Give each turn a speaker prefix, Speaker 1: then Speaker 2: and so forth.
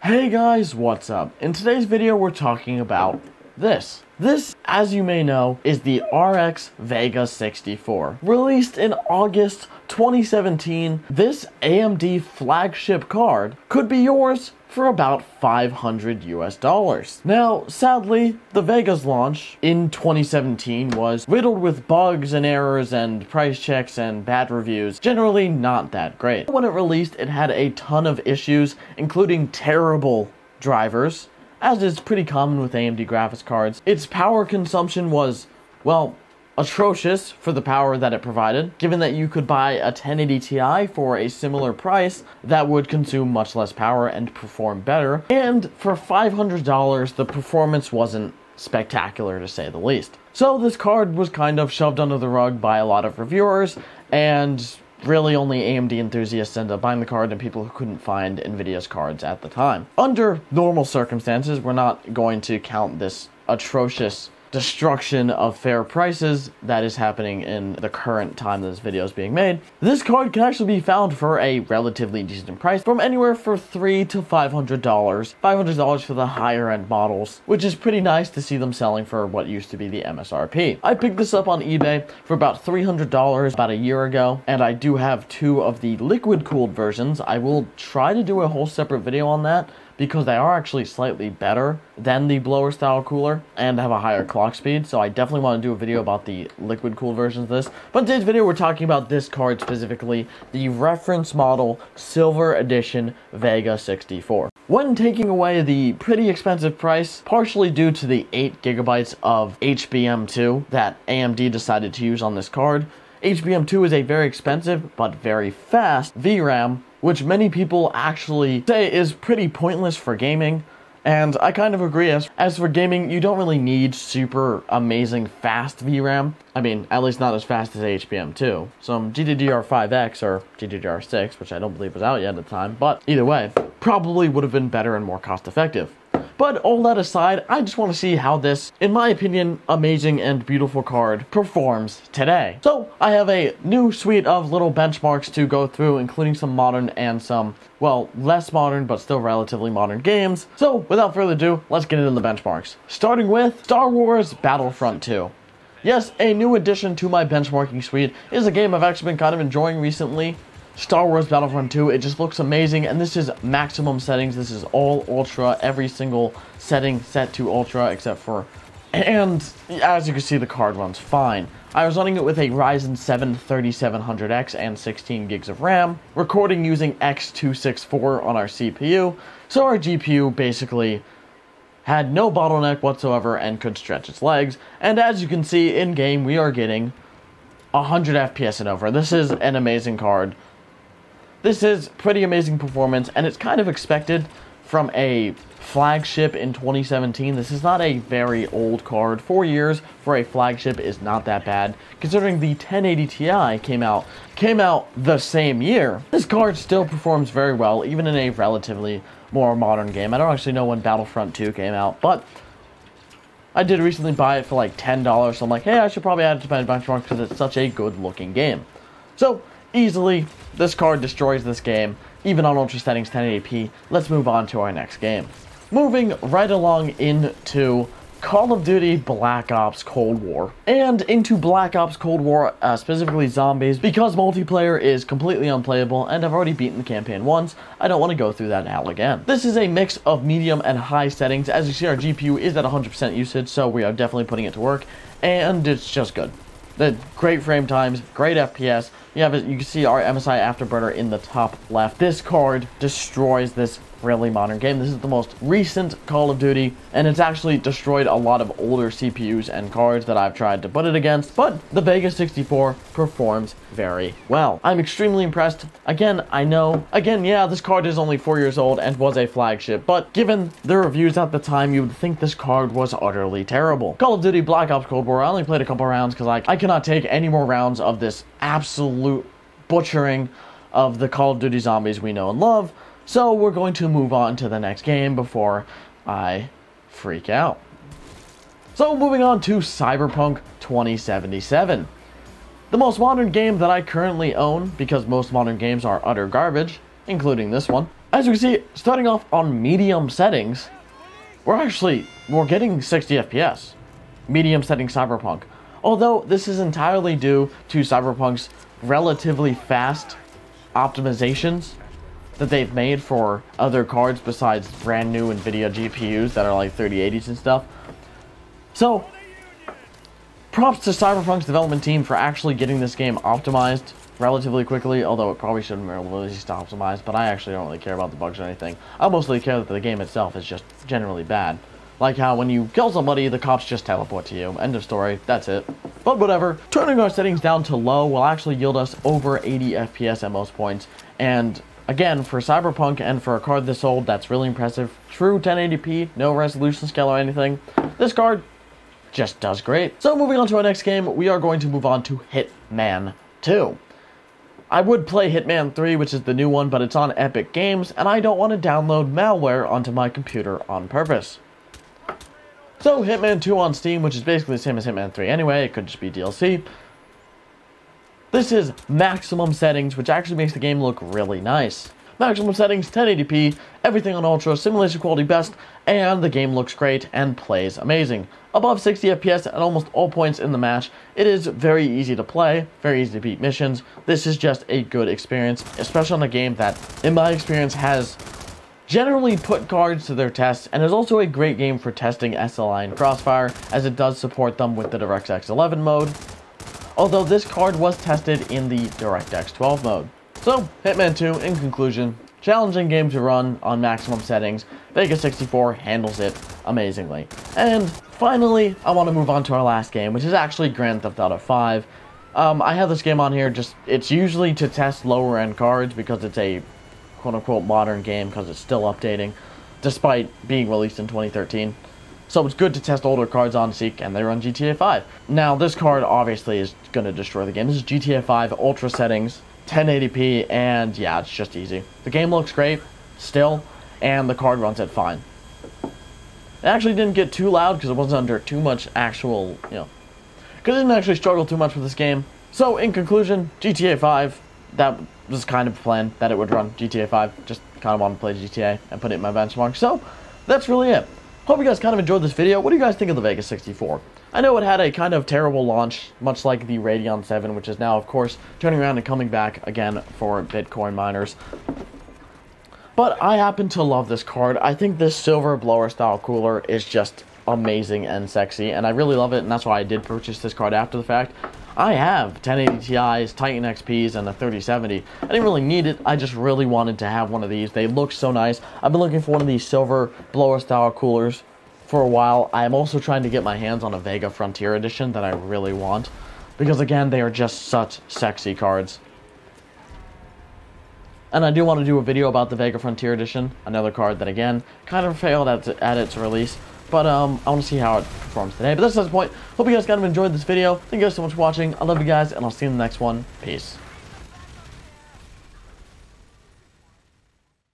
Speaker 1: Hey guys, what's up? In today's video, we're talking about this. This, as you may know, is the RX Vega 64. Released in August 2017, this AMD flagship card could be yours for about $500 US. Now, sadly, the Vega's launch in 2017 was riddled with bugs and errors and price checks and bad reviews, generally not that great. When it released, it had a ton of issues, including terrible drivers, as is pretty common with AMD graphics cards. Its power consumption was, well, atrocious for the power that it provided, given that you could buy a 1080 Ti for a similar price that would consume much less power and perform better, and for $500 the performance wasn't spectacular to say the least. So this card was kind of shoved under the rug by a lot of reviewers, and really only AMD enthusiasts ended up buying the card and people who couldn't find Nvidia's cards at the time. Under normal circumstances, we're not going to count this atrocious destruction of fair prices that is happening in the current time that this video is being made. This card can actually be found for a relatively decent price, from anywhere for $300 to $500. $500 for the higher end models, which is pretty nice to see them selling for what used to be the MSRP. I picked this up on eBay for about $300 about a year ago, and I do have two of the liquid cooled versions. I will try to do a whole separate video on that, because they are actually slightly better than the blower style cooler and have a higher clock speed, so I definitely want to do a video about the liquid cooled versions of this. But in today's video, we're talking about this card specifically, the reference model Silver Edition Vega 64. When taking away the pretty expensive price, partially due to the 8GB of HBM2 that AMD decided to use on this card, HBM2 is a very expensive but very fast VRAM, which many people actually say is pretty pointless for gaming, and I kind of agree. As for gaming, you don't really need super amazing fast VRAM. I mean, at least not as fast as HBM2. Some GDDR5X or GDDR6, which I don't believe was out yet at the time, but either way, probably would have been better and more cost effective. But all that aside, I just want to see how this, in my opinion, amazing and beautiful card performs today. So I have a new suite of little benchmarks to go through, including some modern and some, well, less modern but still relatively modern games. So without further ado, let's get into the benchmarks. Starting with Star Wars Battlefront 2. Yes, a new addition to my benchmarking suite is a game I've actually been kind of enjoying recently. Star Wars Battlefront 2, it just looks amazing, and this is maximum settings. This is all ultra, every single setting set to ultra except for, and as you can see, the card runs fine. I was running it with a Ryzen 7 3700X and 16 gigs of RAM, recording using X264 on our CPU, so our GPU basically had no bottleneck whatsoever and could stretch its legs, and as you can see in game, we are getting 100 FPS and over. This is an amazing card. This is pretty amazing performance, and it's kind of expected from a flagship in 2017. This is not a very old card. 4 years for a flagship is not that bad, considering the 1080 Ti came out the same year. This card still performs very well, even in a relatively more modern game. I don't actually know when Battlefront 2 came out, but I did recently buy it for like $10, so I'm like, hey, I should probably add it to my benchmark because it's such a good looking game. So easily, this card destroys this game, even on ultra settings 1080p. Let's move on to our next game. Moving right along into Call of Duty Black Ops Cold War. And into Black Ops Cold War, specifically zombies, because multiplayer is completely unplayable and I've already beaten the campaign once, I don't want to go through that hell again. This is a mix of medium and high settings. As you see, our GPU is at 100% usage, so we are definitely putting it to work, and it's just good. The great frame times, great FPS. You can see our MSI Afterburner in the top left. This card destroys this really modern game. This is the most recent Call of Duty, and it's actually destroyed a lot of older CPUs and cards that I've tried to put it against, but the Vega 64 performs very well. I'm extremely impressed. Again, yeah, this card is only 4 years old and was a flagship, but given the reviews at the time, you would think this card was utterly terrible. Call of Duty Black Ops Cold War, I only played a couple rounds because I cannot take any more rounds of this absolute butchering of the Call of Duty zombies we know and love. So we're going to move on to the next game before I freak out. So moving on to Cyberpunk 2077. The most modern game that I currently own, because most modern games are utter garbage, including this one. As you can see, starting off on medium settings, we're getting 60 FPS. Medium setting Cyberpunk. Although this is entirely due to Cyberpunk's relatively fast optimizations that they've made for other cards besides brand new NVIDIA GPUs that are like 3080s and stuff. So, props to Cyberpunk's development team for actually getting this game optimized relatively quickly, although it probably shouldn't be released optimized, but I actually don't really care about the bugs or anything. I mostly care that the game itself is just generally bad. Like how when you kill somebody, the cops just teleport to you. End of story. That's it. But whatever. Turning our settings down to low will actually yield us over 80 FPS at most points. And again, for Cyberpunk and for a card this old, that's really impressive. True 1080p, no resolution scale or anything. This card just does great. So moving on to our next game, we are going to move on to Hitman 2. I would play Hitman 3, which is the new one, but it's on Epic Games, and I don't want to download malware onto my computer on purpose. So, Hitman 2 on Steam, which is basically the same as Hitman 3 anyway, it could just be DLC. This is maximum settings, which actually makes the game look really nice. Maximum settings, 1080p, everything on Ultra, simulation quality best, and the game looks great and plays amazing. Above 60 FPS at almost all points in the match, it is very easy to play, very easy to beat missions. This is just a good experience, especially on a game that, in my experience, has generally put cards to their test, and is also a great game for testing SLI and Crossfire, as it does support them with the DirectX 11 mode, although this card was tested in the DirectX 12 mode. So, Hitman 2, in conclusion, challenging game to run on maximum settings. Vega 64 handles it amazingly. And finally, I want to move on to our last game, which is actually Grand Theft Auto 5. I have this game on here, it's usually to test lower end cards because it's a quote-unquote modern game because it's still updating, despite being released in 2013. So it's good to test older cards on Seek, and they run GTA 5. Now, this card obviously is going to destroy the game. This is GTA 5 Ultra settings, 1080p, and yeah, it's just easy. The game looks great, still, and the card runs it fine. It actually didn't get too loud because it wasn't under too much actual, because I didn't actually struggle too much with this game. So, in conclusion, GTA 5, that was kind of the plan that it would run GTA 5. Just kind of wanted to play GTA and put it in my benchmark. So, that's really it. Hope you guys kind of enjoyed this video. What do you guys think of the Vega 64? I know it had a kind of terrible launch, much like the Radeon 7, which is now, of course, turning around and coming back again for Bitcoin miners. But I happen to love this card. I think this silver blower style cooler is just amazing and sexy, and I really love it, and that's why I did purchase this card after the fact. I have 1080 Ti's, Titan XPs, and a 3070. I didn't really need it, I just really wanted to have one of these. They look so nice. I've been looking for one of these silver blower style coolers for a while. I'm also trying to get my hands on a Vega Frontier Edition that I really want, because again, they are just such sexy cards. And I do want to do a video about the Vega Frontier Edition, another card that again, kind of failed at its release. But I want to see how it performs today. But that's the point. Hope you guys kind of enjoyed this video. Thank you guys so much for watching. I love you guys, and I'll see you in the next one. Peace.